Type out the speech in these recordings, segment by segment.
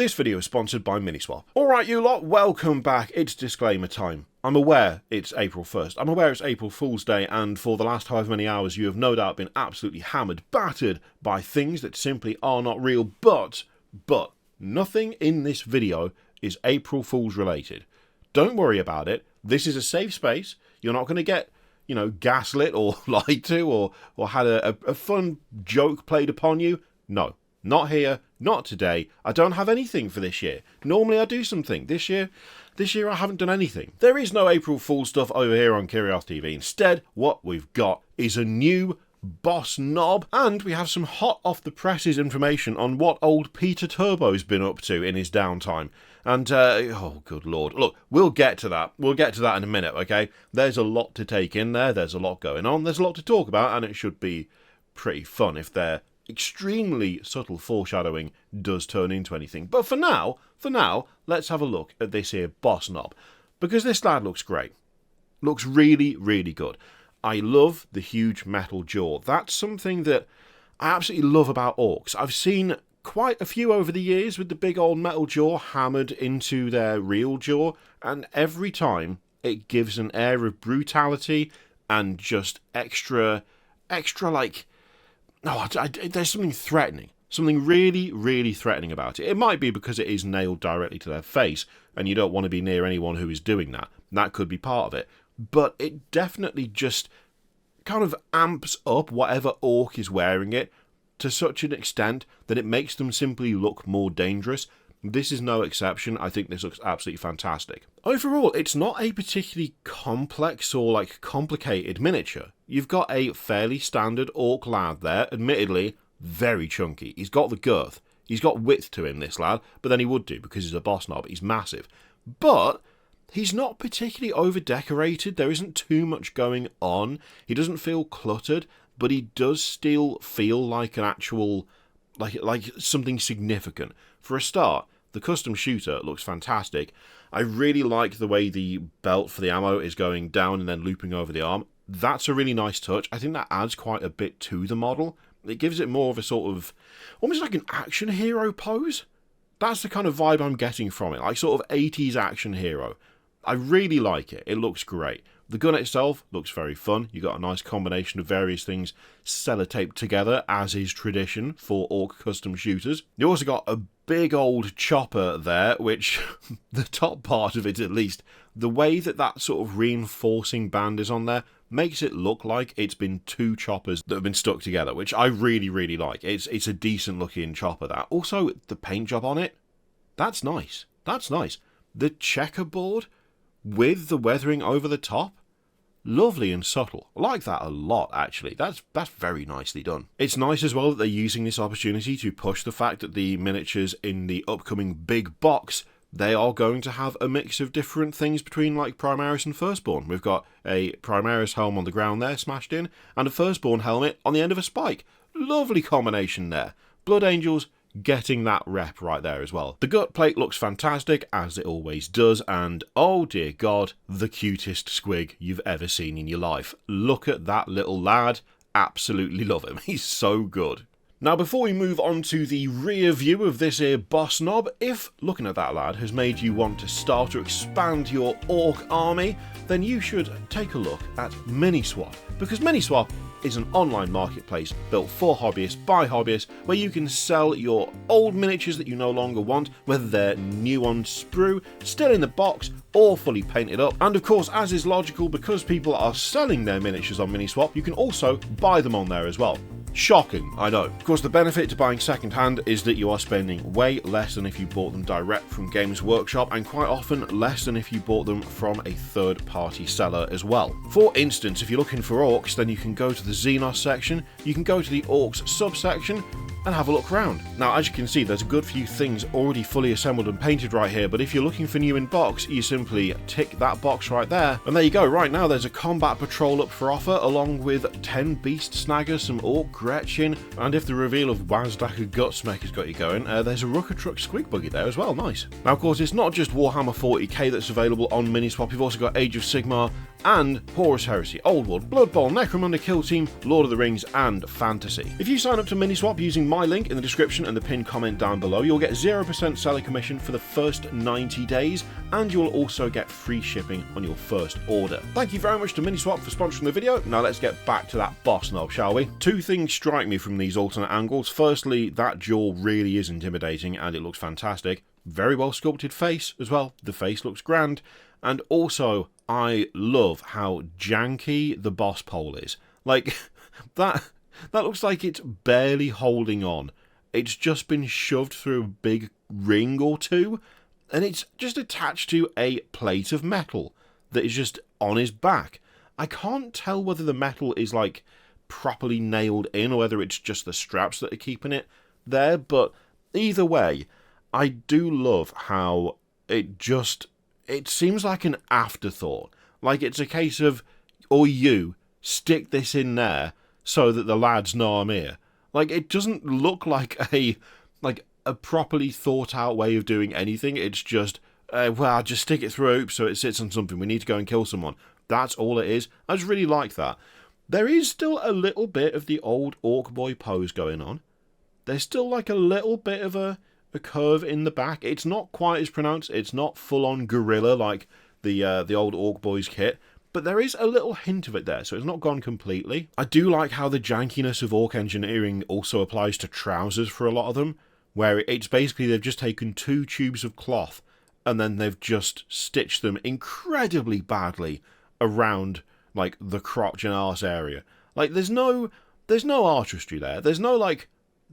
This video is sponsored by Miniswap. Alright you lot, welcome back. It's disclaimer time. I'm aware it's April 1st. I'm aware it's April Fool's Day, and for the last however many hours you have no doubt been absolutely hammered, battered by things that simply are not real, but nothing in this video is April Fool's related. Don't worry about it. This is a safe space. You're not going to get, you know, gaslit or lied to or had a fun joke played upon you. No, not here, not today. I don't have anything for this year. Normally I do something. This year I haven't done anything. There is no April Fool stuff over here on Curious TV. Instead, what we've got is a new Boss Nob, and we have some hot off the presses information on what old Peter Turbo's been up to in his downtime. And, oh good lord, look, we'll get to that. We'll get to that in a minute, okay? There's a lot to take in there, there's a lot going on, there's a lot to talk about, and it should be pretty fun if their extremely subtle foreshadowing does turn into anything. But for now, let's have a look at this here Boss Nob, because this lad looks great. Looks really, really good. I love the huge metal jaw. That's something that I absolutely love about Orks. I've seen quite a few over the years with the big old metal jaw hammered into their real jaw, and every time it gives an air of brutality and just extra like, there's something threatening. Something really, really threatening about it. It might be because it is nailed directly to their face, and you don't want to be near anyone who is doing that. That could be part of it. But it definitely just kind of amps up whatever orc is wearing it to such an extent that it makes them simply look more dangerous. This is no exception. I think this looks absolutely fantastic. Overall, it's not a particularly complex or like complicated miniature. You've got a fairly standard orc lad there, admittedly very chunky. He's got the girth. He's got width to him, this lad, but then he would do because he's a boss nob. He's massive. But he's not particularly over-decorated. There isn't too much going on. He doesn't feel cluttered, but he does still feel like an actual, like something significant. For a start, the custom shooter looks fantastic. I really like the way the belt for the ammo is going down and then looping over the arm. That's a really nice touch. I think that adds quite a bit to the model. It gives it more of a sort of, almost like an action hero pose. That's the kind of vibe I'm getting from it, like sort of 80s action hero. I really like it. It looks great. The gun itself looks very fun. You got a nice combination of various things sellotaped together, as is tradition for Ork custom shooters. You also got a big old chopper there, which, the top part of it at least, the way that sort of reinforcing band is on there, makes it look like it's been two choppers that have been stuck together, which I really, really like. It's a decent looking chopper, that. Also, the paint job on it, that's nice. That's nice. The checkerboard with the weathering over the top, lovely and subtle. I like that a lot, actually. That's very nicely done. It's nice as well that they're using this opportunity to push the fact that the miniatures in the upcoming big box, they are going to have a mix of different things between like Primaris and Firstborn. We've got a Primaris helm on the ground there, smashed in, and a Firstborn helmet on the end of a spike. Lovely combination there. Blood Angels getting that rep right there as well. The gut plate looks fantastic, as it always does, and oh dear god, the cutest squig you've ever seen in your life. Look at that little lad. Absolutely love him. He's so good. Now, before we move on to the rear view of this here Boss Nob, if looking at that lad has made you want to start to expand your orc army, then you should take a look at Miniswap, because Miniswap is an online marketplace built for hobbyists by hobbyists, where you can sell your old miniatures that you no longer want, whether they're new on sprue, still in the box, or fully painted up. And of course, as is logical, because people are selling their miniatures on Miniswap, you can also buy them on there as well. Shocking, I know. Of course, the benefit to buying second-hand is that you are spending way less than if you bought them direct from Games Workshop, and quite often less than if you bought them from a third-party seller as well. For instance, if you're looking for Orks, then you can go to the Xenos section, you can go to the Orks subsection, and have a look around. Now, as you can see, there's a good few things already fully assembled and painted right here, but if you're looking for new in box, you simply tick that box right there, and there you go. Right now, there's a Combat Patrol up for offer, along with 10 Beast Snaggers, some Ork Gretchen, and if the reveal of Wazdaka Gutsmech has got you going, there's a Rucker Truck Squig Buggy there as well. Nice. Now, of course, it's not just Warhammer 40k that's available on Miniswap. You've also got Age of Sigmar, and Horus Heresy, Old World, Blood Bowl, Necromunda Kill Team, Lord of the Rings, and Fantasy. If you sign up to Miniswap using my link in the description and the pinned comment down below, you'll get 0% seller commission for the first 90 days, and you'll also get free shipping on your first order. Thank you very much to Miniswap for sponsoring the video. Now let's get back to that boss nob, shall we? Two things strike me from these alternate angles. Firstly, that jaw really is intimidating and it looks fantastic. Very well sculpted face as well. The face looks grand. And also, I love how janky the boss pole is. Like, that looks like it's barely holding on. It's just been shoved through a big ring or two, and it's just attached to a plate of metal that is just on his back. I can't tell whether the metal is, like, properly nailed in or whether it's just the straps that are keeping it there, but either way, I do love how it seems like an afterthought. Like it's a case of, or you, stick this in there so that the lads know I'm here. Like, it doesn't look like a properly thought out way of doing anything. It's just, well, just stick it through a hoop so it sits on something. We need to go and kill someone. That's all it is. I just really like that. There is still a little bit of the old Ork boy pose going on. There's still like a little bit of a curve in the back. It's not quite as pronounced. It's not full-on gorilla like the old Ork boys kit, but there is a little hint of it there, so it's not gone completely. I do like how the jankiness of Ork engineering also applies to trousers for a lot of them, where it's basically they've just taken 2 tubes of cloth and then they've just stitched them incredibly badly around like the crotch and arse area. Like there's no artistry there. There's no like,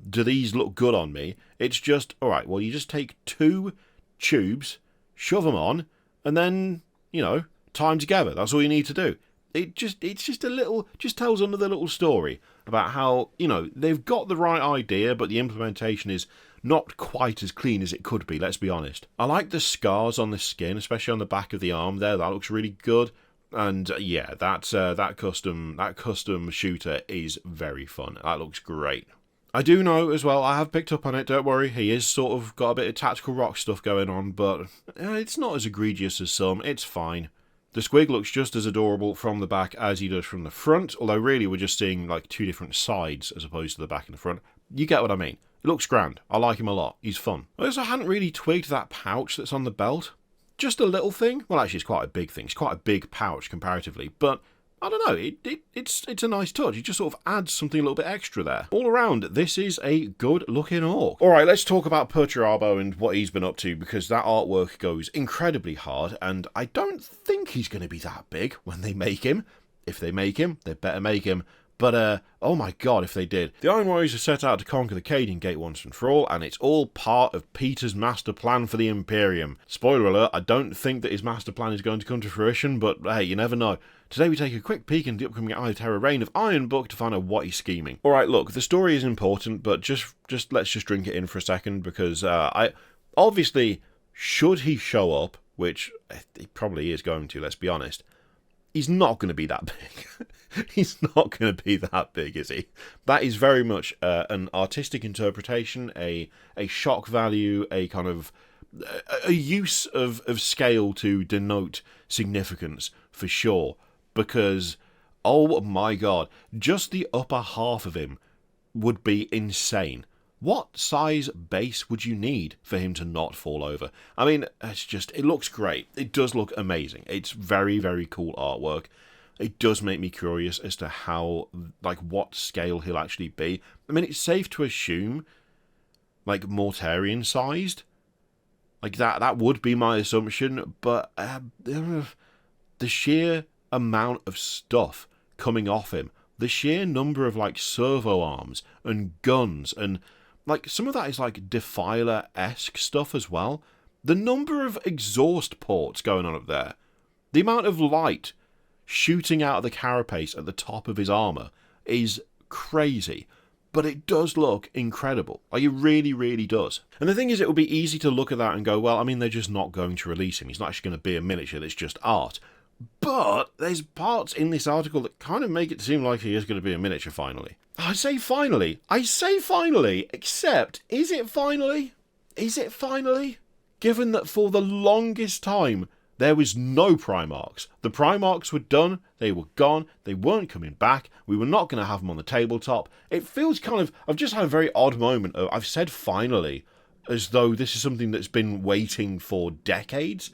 do these look good on me? It's just, alright, well, you just take 2 tubes, shove them on, and then, you know, tie them together. That's all you need to do. It's just a little, just tells another little story about how, you know, they've got the right idea, but the implementation is not quite as clean as it could be, let's be honest. I like the scars on the skin, especially on the back of the arm there. That looks really good. And yeah, that custom shooter is very fun. That looks great. I do know as well, I have picked up on it, don't worry, he is sort of got a bit of tactical rock stuff going on, but it's not as egregious as some, it's fine. The squig looks just as adorable from the back as he does from the front, although really we're just seeing like 2 different sides as opposed to the back and the front. You get what I mean. It looks grand. I like him a lot. He's fun. I also hadn't really twigged that pouch that's on the belt. Just a little thing. Well, actually, it's quite a big thing. It's quite a big pouch comparatively, but I don't know, it's a nice touch. It just sort of adds something a little bit extra there. All around, this is a good looking orc. Alright, let's talk about Perturabo and what he's been up to, because that artwork goes incredibly hard, and I don't think he's going to be that big when they make him. If they make him, they better make him. But, oh my god, if they did. The Iron Warriors are set out to conquer the Cadian Gate once and for all, and it's all part of Peter's master plan for the Imperium. Spoiler alert, I don't think that his master plan is going to come to fruition, but hey, you never know. Today we take a quick peek into the upcoming Eye of Terror Reign of Iron book to find out what he's scheming. Alright, look, the story is important, but let's just drink it in for a second, because obviously, should he show up, which he probably is going to, let's be honest, he's not going to be that big. He's not going to be that big, is he? That is very much an artistic interpretation, a shock value, a kind of a use of scale to denote significance, for sure. Because, oh my god, just the upper half of him would be insane. What size base would you need for him to not fall over? I mean, it looks great. It does look amazing. It's very, very cool artwork. It does make me curious as to how, like, what scale he'll actually be. I mean, it's safe to assume, like, Mortarian sized. Like, that would be my assumption, but the sheer amount of stuff coming off him, the sheer number of, like, servo arms and guns, and, like, some of that is, like, Defiler-esque stuff as well. The number of exhaust ports going on up there, the amount of light shooting out of the carapace at the top of his armour is crazy, but it does look incredible. Like, it really, really does. And the thing is, it would be easy to look at that and go, well, I mean, they're just not going to release him. He's not actually going to be a miniature, that's just art. But there's parts in this article that kind of make it seem like he is going to be a miniature finally. I say finally, except, is it finally? Is it finally? Given that for the longest time, There was no Primarchs. The Primarchs were done, they were gone, they weren't coming back, we were not going to have them on the tabletop. It feels kind of, I've just had a very odd moment of, I've said finally, as though this is something that's been waiting for decades.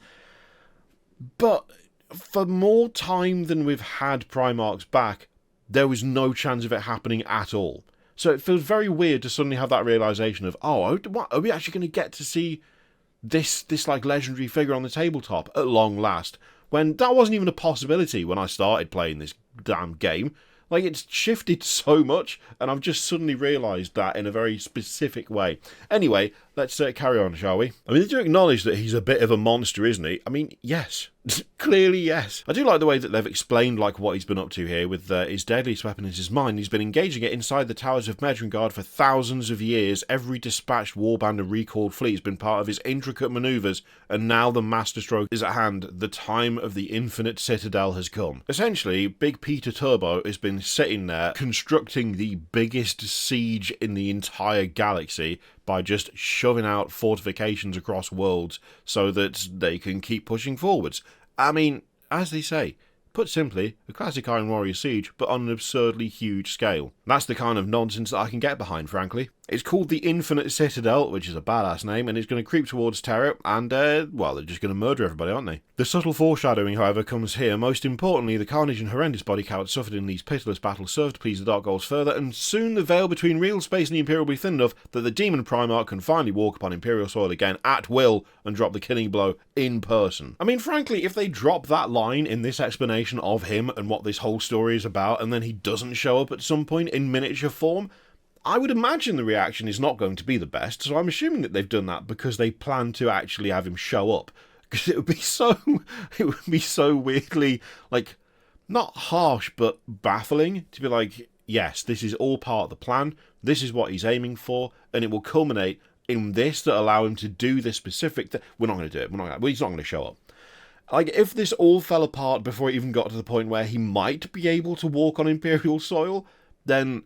But for more time than we've had Primarchs back, there was no chance of it happening at all. So it feels very weird to suddenly have that realisation of, oh, what, are we actually going to get to see this like legendary figure on the tabletop at long last, when that wasn't even a possibility when I started playing this damn game. Like, it's shifted so much, and I've just suddenly realised that in a very specific way. Anyway, let's carry on, shall we? I mean, they do acknowledge that he's a bit of a monster, isn't he? I mean, yes. Clearly, yes. I do like the way that they've explained like what he's been up to here with his deadliest weapon is his mind. He's been engaging it inside the towers of Medrengard for thousands of years. Every dispatched warband and recalled fleet has been part of his intricate manoeuvres, and now the masterstroke is at hand. The time of the infinite Citadel has come. Essentially, Big Peter Turbo has been sitting there constructing the biggest siege in the entire galaxy by just shoving out fortifications across worlds so that they can keep pushing forwards. I mean, as they say, put simply, a classic Iron Warrior siege, but on an absurdly huge scale. That's the kind of nonsense that I can get behind, frankly. It's called the Infinite Citadel, which is a badass name, and it's going to creep towards Terra, and, well, they're just going to murder everybody, aren't they? The subtle foreshadowing, however, comes here. Most importantly, the carnage and horrendous body count suffered in these pitiless battles serve to please the Dark Gods further, and soon the veil between real space and the Imperial will be thin enough that the Demon Primarch can finally walk upon Imperial soil again at will and drop the killing blow in person. I mean, frankly, if they drop that line in this explanation of him and what this whole story is about, and then he doesn't show up at some point in miniature form, I would imagine the reaction is not going to be the best, so I'm assuming that they've done that because they plan to actually have him show up. Because it would be so weirdly, like, not harsh, but baffling to be like, yes, this is all part of the plan, this is what he's aiming for, and it will culminate in this that allow him to do this specific thing. We're not going to do it, he's not going to show up. Like, if this all fell apart before it even got to the point where he might be able to walk on Imperial soil, then,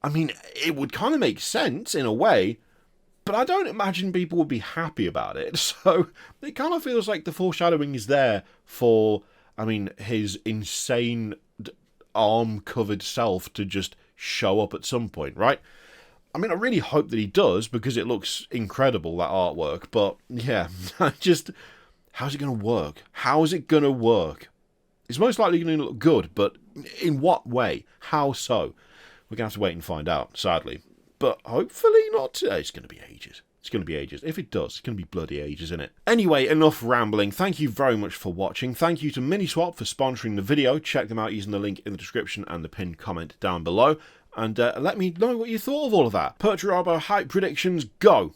I mean, it would kind of make sense in a way, but I don't imagine people would be happy about it. So it kind of feels like the foreshadowing is there for, I mean, his insane arm-covered self to just show up at some point, right? I mean, I really hope that he does, because it looks incredible, that artwork, but yeah, just, how's it going to work? How is it going to work? It's most likely going to look good, but in what way? How so? We're going to have to wait and find out, sadly. But hopefully not. It's going to be ages. It's going to be ages. If it does, it's going to be bloody ages, isn't it? Anyway, enough rambling. Thank you very much for watching. Thank you to Miniswap for sponsoring the video. Check them out using the link in the description and the pinned comment down below. And let me know what you thought of all of that. Perturabo hype predictions, go!